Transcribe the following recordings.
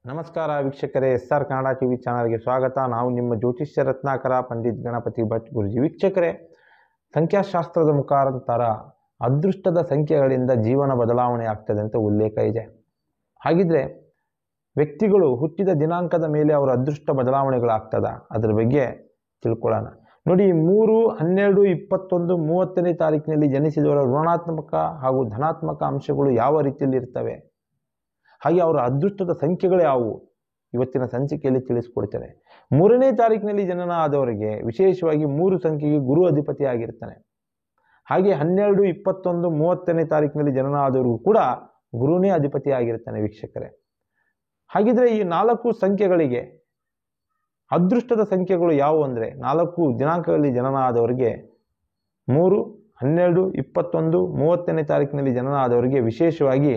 ನಮಸ್ಕಾರ ವೀಕ್ಷಕರೇ, SR Kannada TV ಚಾನಲ್ಗೆ ಸ್ವಾಗತ. ನಾವು ನಿಮ್ಮ ಜ್ಯೋತಿಷ್ಯ ರತ್ನಾಕರ ಪಂಡಿತ್ ಗಣಪತಿ ಭಟ್ ಗುರುಜಿ. ವೀಕ್ಷಕರೇ, ಸಂಖ್ಯಾಶಾಸ್ತ್ರದ ಮುಖಾಂತರ ಅದೃಷ್ಟದ ಸಂಖ್ಯೆಗಳಿಂದ ಜೀವನ ಬದಲಾವಣೆ ಆಗ್ತದೆ ಅಂತ ಉಲ್ಲೇಖ ಇದೆ. ಹಾಗಿದ್ರೆ ವ್ಯಕ್ತಿಗಳು ಹುಟ್ಟಿದ ದಿನಾಂಕದ ಮೇಲೆ ಅವರ ಅದೃಷ್ಟ ಬದಲಾವಣೆಗಳಾಗ್ತದ, ಅದ್ರ ಬಗ್ಗೆ ತಿಳ್ಕೊಳ್ಳೋಣ. ನೋಡಿ, 3, 12, 21, 30ನೇ ತಾರೀಕಿನಲ್ಲಿ ಜನಿಸಿದವರ ಋಣಾತ್ಮಕ ಹಾಗೂ ಧನಾತ್ಮಕ ಅಂಶಗಳು ಯಾವ ರೀತಿಯಲ್ಲಿ ಇರ್ತವೆ, ಹಾಗೆ ಅವರ ಅದೃಷ್ಟದ ಸಂಖ್ಯೆಗಳು ಯಾವುವು, ಇವತ್ತಿನ ಸಂಚಿಕೆಯಲ್ಲಿ ತಿಳಿಸ್ಕೊಡ್ತೇನೆ. 3ನೇ ತಾರೀಕಿನಲ್ಲಿ ಜನನ ಆದವರಿಗೆ ವಿಶೇಷವಾಗಿ 3 ಸಂಖ್ಯೆಗೆ ಗುರು ಅಧಿಪತಿ ಆಗಿರ್ತಾನೆ. ಹಾಗೆ 12, 21, 30ನೇ ತಾರೀಕಿನಲ್ಲಿ ಜನನ ಆದವರಿಗೂ ಕೂಡ ಗುರುನೇ ಅಧಿಪತಿ ಆಗಿರ್ತಾನೆ ವೀಕ್ಷಕರೇ. ಹಾಗಿದ್ರೆ ಈ 4 ಸಂಖ್ಯೆಗಳಿಗೆ ಅದೃಷ್ಟದ ಸಂಖ್ಯೆಗಳು ಯಾವುವು ಅಂದರೆ, 4 ದಿನಾಂಕಗಳಲ್ಲಿ ಜನನ ಆದವರಿಗೆ 3, 12, 21, 30ನೇ ತಾರೀಕಿನಲ್ಲಿ ಜನನ ಆದವರಿಗೆ ವಿಶೇಷವಾಗಿ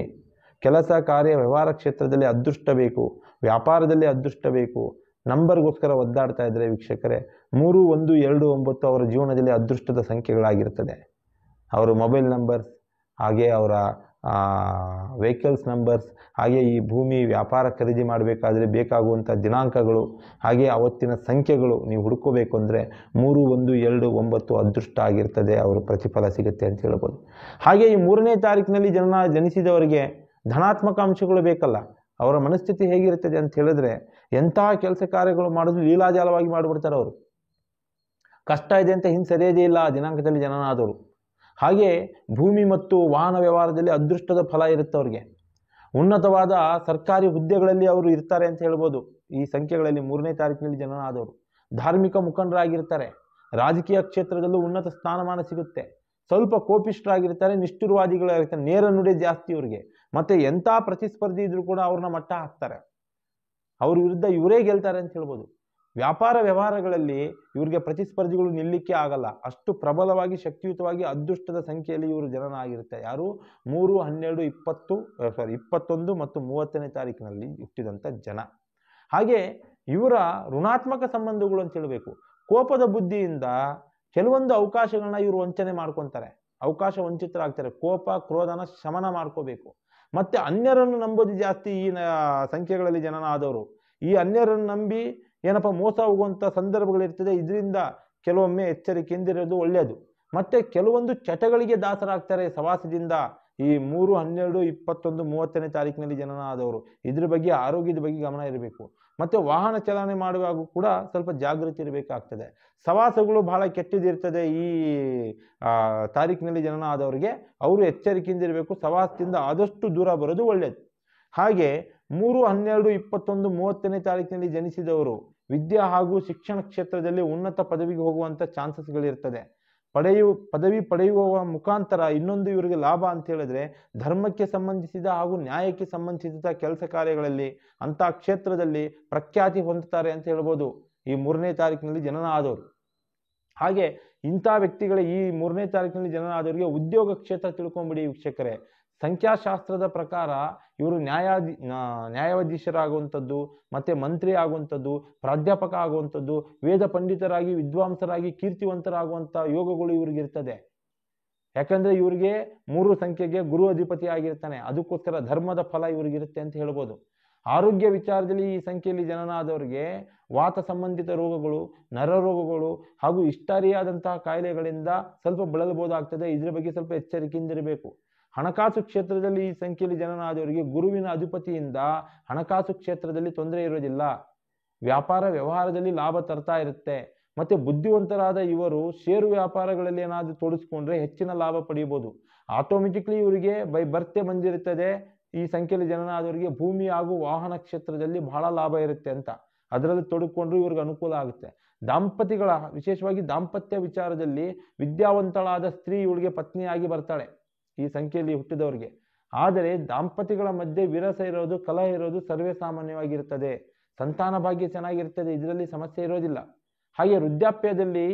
ಕೆಲಸ, ಕಾರ್ಯ, ವ್ಯವಹಾರ ಕ್ಷೇತ್ರದಲ್ಲಿ ಅದೃಷ್ಟ ಬೇಕು, ವ್ಯಾಪಾರದಲ್ಲಿ ಅದೃಷ್ಟ ಬೇಕು, ನಂಬರ್ಗೋಸ್ಕರ ಒದ್ದಾಡ್ತಾ ಇದ್ದಾರೆ ವೀಕ್ಷಕರೇ. 3, 1, 2, 9 ಅವರ ಜೀವನದಲ್ಲಿ ಅದೃಷ್ಟದ ಸಂಖ್ಯೆಗಳಾಗಿರ್ತದೆ. ಅವರ ಮೊಬೈಲ್ ನಂಬರ್ಸ್, ಹಾಗೆ ಅವರ ವೆಹಿಕಲ್ಸ್ ನಂಬರ್ಸ್, ಹಾಗೆ ಈ ಭೂಮಿ ವ್ಯಾಪಾರ ಖರೀದಿ ಮಾಡಬೇಕಾದ್ರೆ ಬೇಕಾಗುವಂಥ ದಿನಾಂಕಗಳು, ಹಾಗೆ ಅವತ್ತಿನ ಸಂಖ್ಯೆಗಳು ನೀವು ಹುಡುಕೋಬೇಕು ಅಂದರೆ 3, 1, 2, 9 ಅದೃಷ್ಟ ಆಗಿರ್ತದೆ, ಅವರು ಪ್ರತಿಫಲ ಸಿಗುತ್ತೆ ಅಂತ ಹೇಳ್ಬೋದು. ಹಾಗೆ ಈ 3ನೇ ತಾರೀಕಿನಲ್ಲಿ ಜನಿಸಿದವರಿಗೆ ಧನಾತ್ಮಕ ಅಂಶಗಳು ಬೇಕಲ್ಲ, ಅವರ ಮನಸ್ಥಿತಿ ಹೇಗಿರ್ತದೆ ಅಂತ ಹೇಳಿದ್ರೆ, ಎಂತಹ ಕೆಲಸ ಕಾರ್ಯಗಳು ಮಾಡೋದು ಲೀಲಾಜಾಲವಾಗಿ ಮಾಡಿಬಿಡ್ತಾರೆ ಅವರು. ಕಷ್ಟ ಇದೆ ಅಂತ ಹಿಂದೆ ಸರಿಯೋದೇ ಇಲ್ಲ ಆ ದಿನಾಂಕದಲ್ಲಿ ಜನನ ಆದವರು. ಹಾಗೆ ಭೂಮಿ ಮತ್ತು ವಾಹನ ವ್ಯವಹಾರದಲ್ಲಿ ಅದೃಷ್ಟದ ಫಲ ಇರುತ್ತೆ ಅವರಿಗೆ. ಉನ್ನತವಾದ ಸರ್ಕಾರಿ ಹುದ್ದೆಗಳಲ್ಲಿ ಅವರು ಇರ್ತಾರೆ ಅಂತ ಹೇಳ್ಬೋದು ಈ ಸಂಖ್ಯೆಗಳಲ್ಲಿ 3ನೇ ತಾರೀಕಿನಲ್ಲಿ ಜನನ ಆದವರು. ಧಾರ್ಮಿಕ ಮುಖಂಡರಾಗಿರ್ತಾರೆ, ರಾಜಕೀಯ ಕ್ಷೇತ್ರದಲ್ಲೂ ಉನ್ನತ ಸ್ಥಾನಮಾನ ಸಿಗುತ್ತೆ. ಸ್ವಲ್ಪ ಕೋಪಿಷ್ಠರಾಗಿರ್ತಾರೆ, ನಿಷ್ಠುರವಾದಿಗಳಾಗಿರ್ತಾರೆ, ನೇರ ನುಡಿ ಜಾಸ್ತಿ ಇವರಿಗೆ. ಮತ್ತೆ ಎಂಥ ಪ್ರತಿಸ್ಪರ್ಧಿ ಇದ್ರೂ ಕೂಡ ಅವ್ರನ್ನ ಮಟ್ಟ ಹಾಕ್ತಾರೆ, ಅವ್ರ ವಿರುದ್ಧ ಇವರೇ ಗೆಲ್ತಾರೆ ಅಂತ ಹೇಳ್ಬೋದು. ವ್ಯಾಪಾರ ವ್ಯವಹಾರಗಳಲ್ಲಿ ಇವ್ರಿಗೆ ಪ್ರತಿಸ್ಪರ್ಧಿಗಳು ನಿಲ್ಲಿಕ್ಕೆ ಆಗಲ್ಲ, ಅಷ್ಟು ಪ್ರಬಲವಾಗಿ ಶಕ್ತಿಯುತವಾಗಿ ಅದೃಷ್ಟದ ಸಂಖ್ಯೆಯಲ್ಲಿ ಇವರು ಜನನ ಆಗಿರುತ್ತೆ. ಯಾರು? 3, 12, 21 ಮತ್ತು 30ನೇ ತಾರೀಕಿನಲ್ಲಿ ಹುಟ್ಟಿದಂಥ ಜನ. ಹಾಗೆ ಇವರ ಋಣಾತ್ಮಕ ಸಂಬಂಧಗಳು ಅಂತ ಹೇಳಬೇಕು. ಕೋಪದ ಬುದ್ಧಿಯಿಂದ ಕೆಲವೊಂದು ಅವಕಾಶಗಳನ್ನ ಇವರು ವಂಚನೆ ಮಾಡ್ಕೊತಾರೆ, ಅವಕಾಶ ವಂಚಿತರಾಗ್ತಾರೆ. ಕೋಪ ಕ್ರೋಧನ ಶಮನ ಮಾಡ್ಕೋಬೇಕು. ಮತ್ತೆ ಅನ್ಯರನ್ನು ನಂಬೋದು ಜಾಸ್ತಿ ಈ ಸಂಖ್ಯೆಗಳಲ್ಲಿ ಜನನ ಆದವರು. ಈ ಅನ್ಯರನ್ನು ನಂಬಿ ಏನಪ್ಪ ಮೋಸ ಹೋಗುವಂಥ ಸಂದರ್ಭಗಳಿರ್ತದೆ. ಇದರಿಂದ ಕೆಲವೊಮ್ಮೆ ಎಚ್ಚರಿಕೆಯಿಂದಿರೋದು ಒಳ್ಳೆಯದು. ಮತ್ತೆ ಕೆಲವೊಂದು ಚಟಗಳಿಗೆ ದಾಸರಾಗ್ತಾರೆ ಸವಾಸದಿಂದ. ಈ 3, 12, 21, 30ನೇ ತಾರೀಕಿನಲ್ಲಿ ಜನನ ಆದವರು ಇದ್ರ ಬಗ್ಗೆ ಆರೋಗ್ಯದ ಬಗ್ಗೆ ಗಮನ ಇರಬೇಕು. ಮತ್ತೆ ವಾಹನ ಚಲನೆ ಮಾಡುವಾಗ ಕೂಡ ಸ್ವಲ್ಪ ಜಾಗೃತಿ ಇರಬೇಕಾಗ್ತದೆ. ಸವಾಸಗಳು ಬಹಳ ಕೆಟ್ಟದಿರ್ತದೆ ಈ ತಾರೀಕಿನಲ್ಲಿ ಜನನ ಆದವರಿಗೆ. ಅವರು ಎಚ್ಚರಿಕೆಯಿಂದ ಇರಬೇಕು, ಸವಾಸದಿಂದ ಆದಷ್ಟು ದೂರ ಬರೋದು ಒಳ್ಳೆಯದು. ಹಾಗೆ 3, 12, 21, 30ನೇ ತಾರೀಕಿನಲ್ಲಿ ಜನಿಸಿದವರು ವಿದ್ಯೆ ಹಾಗೂ ಶಿಕ್ಷಣ ಕ್ಷೇತ್ರದಲ್ಲಿ ಉನ್ನತ ಪದವಿಗೆ ಹೋಗುವಂಥ ಚಾನ್ಸಸ್ಗಳಿರ್ತದೆ. ಪದವಿ ಪಡೆಯುವ ಮುಖಾಂತರ ಇನ್ನೊಂದು ಇವರಿಗೆ ಲಾಭ ಅಂತ ಹೇಳಿದ್ರೆ, ಧರ್ಮಕ್ಕೆ ಸಂಬಂಧಿಸಿದ ಹಾಗೂ ನ್ಯಾಯಕ್ಕೆ ಸಂಬಂಧಿಸಿದ ಕೆಲಸ ಕಾರ್ಯಗಳಲ್ಲಿ ಅಂಥ ಕ್ಷೇತ್ರದಲ್ಲಿ ಪ್ರಖ್ಯಾತಿ ಹೊಂದುತ್ತಾರೆ ಅಂತ ಹೇಳ್ಬೋದು ಈ 3ನೇ ತಾರೀಕಿನಲ್ಲಿ ಜನನ ಆದವರು. ಹಾಗೆ ಇಂಥ ವ್ಯಕ್ತಿಗಳ ಈ 3ನೇ ತಾರೀಕಿನಲ್ಲಿ ಜನನ ಆದವರಿಗೆ ಉದ್ಯೋಗ ಕ್ಷೇತ್ರ ತಿಳ್ಕೊಂಬಿಡಿ ವೀಕ್ಷಕರೇ. ಸಂಖ್ಯಾಶಾಸ್ತ್ರದ ಪ್ರಕಾರ ಇವರು ನ್ಯಾಯಾಧೀಶರಾಗುವಂಥದ್ದು, ಮತ್ತೆ ಮಂತ್ರಿ ಆಗುವಂಥದ್ದು, ಪ್ರಾಧ್ಯಾಪಕ ಆಗುವಂಥದ್ದು, ವೇದ ಪಂಡಿತರಾಗಿ ವಿದ್ವಾಂಸರಾಗಿ ಕೀರ್ತಿವಂತರಾಗುವಂಥ ಯೋಗಗಳು ಇವ್ರಿಗೆ ಇರ್ತದೆ. ಯಾಕಂದ್ರೆ ಇವರಿಗೆ 3 ಸಂಖ್ಯೆಗೆ ಗುರು ಅಧಿಪತಿ ಆಗಿರ್ತಾನೆ, ಅದಕ್ಕೋಸ್ಕರ ಧರ್ಮದ ಫಲ ಇವ್ರಿಗಿರುತ್ತೆ ಅಂತ ಹೇಳ್ಬೋದು. ಆರೋಗ್ಯ ವಿಚಾರದಲ್ಲಿ ಈ ಸಂಖ್ಯೆಯಲ್ಲಿ ಜನನ ಆದವರಿಗೆ ವಾತ ಸಂಬಂಧಿತ ರೋಗಗಳು, ನರರೋಗಗಳು ಹಾಗೂ ಇಷ್ಟಾರಿಯಾದಂತಹ ಕಾಯಿಲೆಗಳಿಂದ ಸ್ವಲ್ಪ ಬಳಲಬಹುದಾಗ್ತದೆ. ಇದ್ರ ಬಗ್ಗೆ ಸ್ವಲ್ಪ ಎಚ್ಚರಿಕೆಯಿಂದ ಇರಬೇಕು. ಹಣಕಾಸು ಕ್ಷೇತ್ರದಲ್ಲಿ ಈ ಸಂಖ್ಯೆಯಲ್ಲಿ ಜನನ ಆದವರಿಗೆ ಗುರುವಿನ ಅಧಿಪತಿಯಿಂದ ಹಣಕಾಸು ಕ್ಷೇತ್ರದಲ್ಲಿ ತೊಂದರೆ ಇರೋದಿಲ್ಲ. ವ್ಯಾಪಾರ ವ್ಯವಹಾರದಲ್ಲಿ ಲಾಭ ತರ್ತಾ ಇರುತ್ತೆ. ಮತ್ತೆ ಬುದ್ಧಿವಂತರಾದ ಇವರು ಷೇರು ವ್ಯಾಪಾರಗಳಲ್ಲಿ ಏನಾದರೂ ತೊಡಗಿಸ್ಕೊಂಡ್ರೆ ಹೆಚ್ಚಿನ ಲಾಭ ಪಡೆಯಬಹುದು. ಆಟೋಮೆಟಿಕ್ಲಿ ಇವರಿಗೆ ಬೈ ಬರ್ತೆ ಬಂದಿರುತ್ತದೆ. ಈ ಸಂಖ್ಯೆಯಲ್ಲಿ ಜನನ ಆದವರಿಗೆ ಭೂಮಿ ಹಾಗೂ ವಾಹನ ಕ್ಷೇತ್ರದಲ್ಲಿ ಬಹಳ ಲಾಭ ಇರುತ್ತೆ ಅಂತ, ಅದರಲ್ಲಿ ತೊಡಗಿಕೊಂಡ್ರು ಇವ್ರಿಗೆ ಅನುಕೂಲ ಆಗುತ್ತೆ. ದಾಂಪತಿಗಳ ವಿಶೇಷವಾಗಿ ದಾಂಪತ್ಯ ವಿಚಾರದಲ್ಲಿ ವಿದ್ಯಾವಂತಳಾದ ಸ್ತ್ರೀ ಇವಳಿಗೆ ಪತ್ನಿಯಾಗಿ ಬರ್ತಾಳೆ ಈ ಸಂಖ್ಯೆಯಲ್ಲಿ ಹುಟ್ಟಿದವರಿಗೆ. ಆದರೆ ದಾಂಪತಿಗಳ ಮಧ್ಯೆ ವಿರಸ ಇರೋದು, ಕಲಹ ಇರೋದು ಸರ್ವೇ ಸಾಮಾನ್ಯವಾಗಿರ್ತದೆ. ಸಂತಾನ ಭಾಗ್ಯ ಚೆನ್ನಾಗಿರ್ತದೆ, ಇದರಲ್ಲಿ ಸಮಸ್ಯೆ ಇರೋದಿಲ್ಲ. ಹಾಗೆ ವೃದ್ಧಾಪ್ಯದಲ್ಲಿ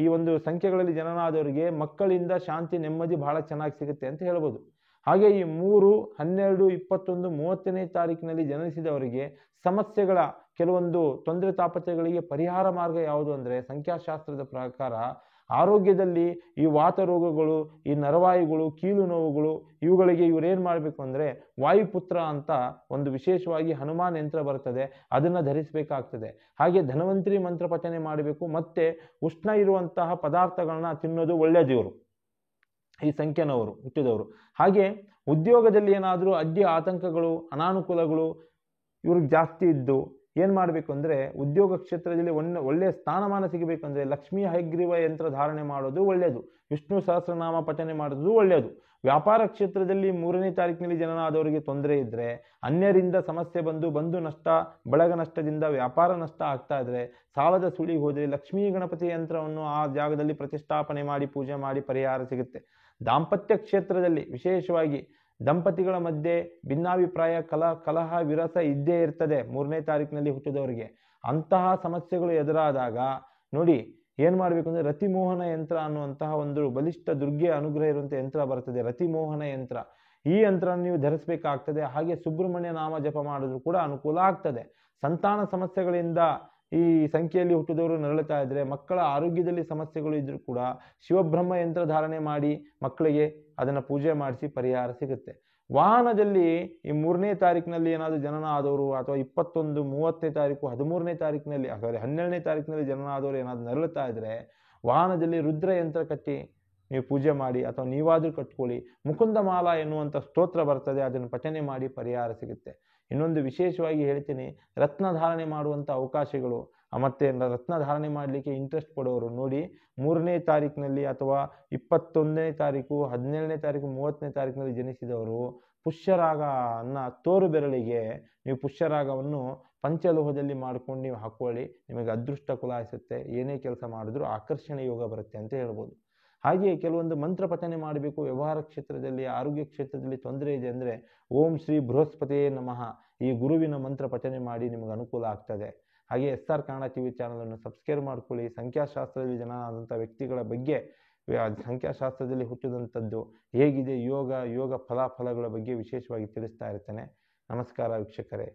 ಈ ಒಂದು ಸಂಖ್ಯೆಗಳಲ್ಲಿ ಜನನ ಆದವರಿಗೆ ಮಕ್ಕಳಿಂದ ಶಾಂತಿ ನೆಮ್ಮದಿ ಬಹಳ ಚೆನ್ನಾಗಿ ಸಿಗುತ್ತೆ ಅಂತ ಹೇಳ್ಬೋದು. ಹಾಗೆ ಈ 3, 12, 21, 30ನೇ ತಾರೀಕಿನಲ್ಲಿ ಜನಿಸಿದವರಿಗೆ ಸಮಸ್ಯೆಗಳ ಕೆಲವೊಂದು ತೊಂದರೆ ತಾಪತ್ರೆಗಳಿಗೆ ಪರಿಹಾರ ಮಾರ್ಗ ಯಾವುದು ಅಂದರೆ, ಸಂಖ್ಯಾಶಾಸ್ತ್ರದ ಪ್ರಕಾರ ಆರೋಗ್ಯದಲ್ಲಿ ಈ ವಾತ ರೋಗಗಳು, ಈ ನರವಾಯುಗಳು, ಕೀಲು ನೋವುಗಳು, ಇವುಗಳಿಗೆ ಇವರೇನು ಮಾಡಬೇಕು ಅಂದರೆ ವಾಯುಪುತ್ರ ಅಂತ ಒಂದು ವಿಶೇಷವಾಗಿ ಹನುಮಾನ್ ಯಂತ್ರ ಬರ್ತದೆ, ಅದನ್ನು ಧರಿಸಬೇಕಾಗ್ತದೆ. ಹಾಗೆ ಧನ್ವಂತರಿ ಮಂತ್ರ ಪಠನೆ ಮಾಡಬೇಕು. ಮತ್ತೆ ಉಷ್ಣ ಇರುವಂತಹ ಪದಾರ್ಥಗಳನ್ನ ತಿನ್ನೋದು ಒಳ್ಳೆಯದು ಇವರು, ಈ ಸಂಖ್ಯೆನವರು ಹುಟ್ಟಿದವರು. ಹಾಗೆ ಉದ್ಯೋಗದಲ್ಲಿ ಏನಾದರೂ ಅಡ್ಡಿ ಆತಂಕಗಳು, ಅನಾನುಕೂಲಗಳು ಇವ್ರಿಗೆ ಜಾಸ್ತಿ ಇದ್ದು ಏನು ಮಾಡಬೇಕು ಅಂದರೆ ಉದ್ಯೋಗ ಕ್ಷೇತ್ರದಲ್ಲಿ ಒಳ್ಳೆಯ ಸ್ಥಾನಮಾನ ಸಿಗಬೇಕು ಅಂದರೆ ಲಕ್ಷ್ಮೀ ಹಯಗ್ರೀವ ಯಂತ್ರ ಧಾರಣೆ ಮಾಡೋದು ಒಳ್ಳೆಯದು, ವಿಷ್ಣು ಸಹಸ್ರನಾಮ ಪಠನೆ ಮಾಡೋದು ಒಳ್ಳೆಯದು. ವ್ಯಾಪಾರ ಕ್ಷೇತ್ರದಲ್ಲಿ 3ನೇ ತಾರೀಕಿನಲ್ಲಿ ಜನನಾದವರಿಗೆ ತೊಂದರೆ ಇದ್ದರೆ, ಅನ್ಯರಿಂದ ಸಮಸ್ಯೆ ಬಂದು ನಷ್ಟ, ಬಳಗ ನಷ್ಟದಿಂದ ವ್ಯಾಪಾರ ನಷ್ಟ ಆಗ್ತಾ ಇದ್ರೆ, ಸಾಲದ ಸುಳಿ ಹೋದರೆ ಲಕ್ಷ್ಮೀ ಗಣಪತಿ ಯಂತ್ರವನ್ನು ಆ ಜಾಗದಲ್ಲಿ ಪ್ರತಿಷ್ಠಾಪನೆ ಮಾಡಿ ಪೂಜೆ ಮಾಡಿ ಪರಿಹಾರ ಸಿಗುತ್ತೆ. ದಾಂಪತ್ಯ ಕ್ಷೇತ್ರದಲ್ಲಿ ವಿಶೇಷವಾಗಿ ದಂಪತಿಗಳ ಮಧ್ಯೆ ಭಿನ್ನಾಭಿಪ್ರಾಯ, ಕಲಹ ವಿರಸ ಇದ್ದೇ ಇರ್ತದೆ 3ನೇ ತಾರೀಕಿನಲ್ಲಿ ಹುಟ್ಟಿದವರಿಗೆ. ಅಂತಹ ಸಮಸ್ಯೆಗಳು ಎದುರಾದಾಗ ನೋಡಿ ಏನು ಮಾಡಬೇಕು ಅಂದರೆ ರತಿಮೋಹನ ಯಂತ್ರ ಅನ್ನುವಂತಹ ಒಂದು ಬಲಿಷ್ಠ ದುರ್ಗೆ ಅನುಗ್ರಹ ಇರುವಂಥ ಯಂತ್ರ ಬರ್ತದೆ, ರತಿಮೋಹನ ಯಂತ್ರ. ಈ ಯಂತ್ರ ನೀವು ಧರಿಸಬೇಕಾಗ್ತದೆ. ಹಾಗೆ ಸುಬ್ರಹ್ಮಣ್ಯ ನಾಮ ಜಪ ಮಾಡಿದ್ರು ಕೂಡ ಅನುಕೂಲ ಆಗ್ತದೆ. ಸಂತಾನ ಸಮಸ್ಯೆಗಳಿಂದ ಈ ಸಂಖ್ಯೆಯಲ್ಲಿ ಹುಟ್ಟಿದವರು ನರಳುತ್ತಾ ಇದ್ರೆ, ಮಕ್ಕಳ ಆರೋಗ್ಯದಲ್ಲಿ ಸಮಸ್ಯೆಗಳು ಇದ್ರೂ ಕೂಡ ಶಿವಬ್ರಹ್ಮ ಯಂತ್ರ ಧಾರಣೆ ಮಾಡಿ ಮಕ್ಕಳಿಗೆ ಅದನ್ನು ಪೂಜೆ ಮಾಡಿಸಿ ಪರಿಹಾರ ಸಿಗುತ್ತೆ. ವಾಹನದಲ್ಲಿ ಈ 3ನೇ ತಾರೀಕಿನಲ್ಲಿ ಏನಾದರೂ ಜನನ ಆದವರು ಅಥವಾ 21, 30ನೇ ತಾರೀಕು, 13ನೇ ತಾರೀಕಿನಲ್ಲಿ 12ನೇ ತಾರೀಕಿನಲ್ಲಿ ಜನನ ಆದವರು ಏನಾದರೂ ನರಳುತ್ತಾ ಇದ್ರೆ ವಾಹನದಲ್ಲಿ ರುದ್ರ ಯಂತ್ರ ಕಟ್ಟಿ ನೀವು ಪೂಜೆ ಮಾಡಿ, ಅಥವಾ ನೀವಾದರೂ ಕಟ್ಕೊಳ್ಳಿ. ಮುಕುಂದ ಮಾಲಾ ಎನ್ನುವಂಥ ಸ್ತೋತ್ರ ಬರ್ತದೆ, ಅದನ್ನು ಪಠನೆ ಮಾಡಿ ಪರಿಹಾರ ಸಿಗುತ್ತೆ. ಇನ್ನೊಂದು ವಿಶೇಷವಾಗಿ ಹೇಳ್ತೀನಿ, ರತ್ನ ಧಾರಣೆ ಮಾಡುವಂಥ ಅವಕಾಶಗಳು ಮತ್ತು ರತ್ನ ಧಾರಣೆ ಮಾಡಲಿಕ್ಕೆ ಇಂಟ್ರೆಸ್ಟ್ ಪಡೋರು ನೋಡಿ 3ನೇ ತಾರೀಕಿನಲ್ಲಿ ಅಥವಾ 21ನೇ ತಾರೀಕು, 17ನೇ ತಾರೀಕು, 30ನೇ ತಾರೀಕಿನಲ್ಲಿ ಜನಿಸಿದವರು ಪುಷ್ಯರಾಗ ತೋರು ಬೆರಳಿಗೆ ನೀವು ಪುಷ್ಯರಾಗವನ್ನು ಪಂಚಲೋಹದಲ್ಲಿ ಮಾಡ್ಕೊಂಡು ನೀವು ಹಾಕ್ಕೊಳ್ಳಿ, ನಿಮಗೆ ಅದೃಷ್ಟ ಕುಲಾಯಿಸುತ್ತೆ. ಏನೇ ಕೆಲಸ ಮಾಡಿದ್ರೂ ಆಕರ್ಷಣೆ ಯೋಗ ಬರುತ್ತೆ ಅಂತ ಹೇಳ್ಬೋದು. ಹಾಗೆಯೇ ಕೆಲವೊಂದು ಮಂತ್ರ ಪಠನೆ ಮಾಡಬೇಕು. ವ್ಯವಹಾರ ಕ್ಷೇತ್ರದಲ್ಲಿ, ಆರೋಗ್ಯ ಕ್ಷೇತ್ರದಲ್ಲಿ ತೊಂದರೆ ಇದೆ ಅಂದರೆ ಓಂ ಶ್ರೀ ಬೃಹಸ್ಪತೇ ನಮಃ ಈ ಗುರುವಿನ ಮಂತ್ರ ಪಠನೆ ಮಾಡಿ ನಿಮಗೆ ಅನುಕೂಲ ಆಗ್ತದೆ. ಹಾಗೆ SR ಕನ್ನಡ TV ಚಾನಲನ್ನು ಸಬ್ಸ್ಕ್ರೈಬ್ ಮಾಡ್ಕೊಳ್ಳಿ. ಸಂಖ್ಯಾಶಾಸ್ತ್ರದಲ್ಲಿ ಜನನಾದಂಥ ವ್ಯಕ್ತಿಗಳ ಬಗ್ಗೆ, ಸಂಖ್ಯಾಶಾಸ್ತ್ರದಲ್ಲಿ ಹುಟ್ಟಿದಂಥದ್ದು ಹೇಗಿದೆ, ಯೋಗ ಫಲಾಫಲಗಳ ಬಗ್ಗೆ ವಿಶೇಷವಾಗಿ ತಿಳಿಸ್ತಾ ಇರ್ತೇನೆ. ನಮಸ್ಕಾರ ವೀಕ್ಷಕರೇ.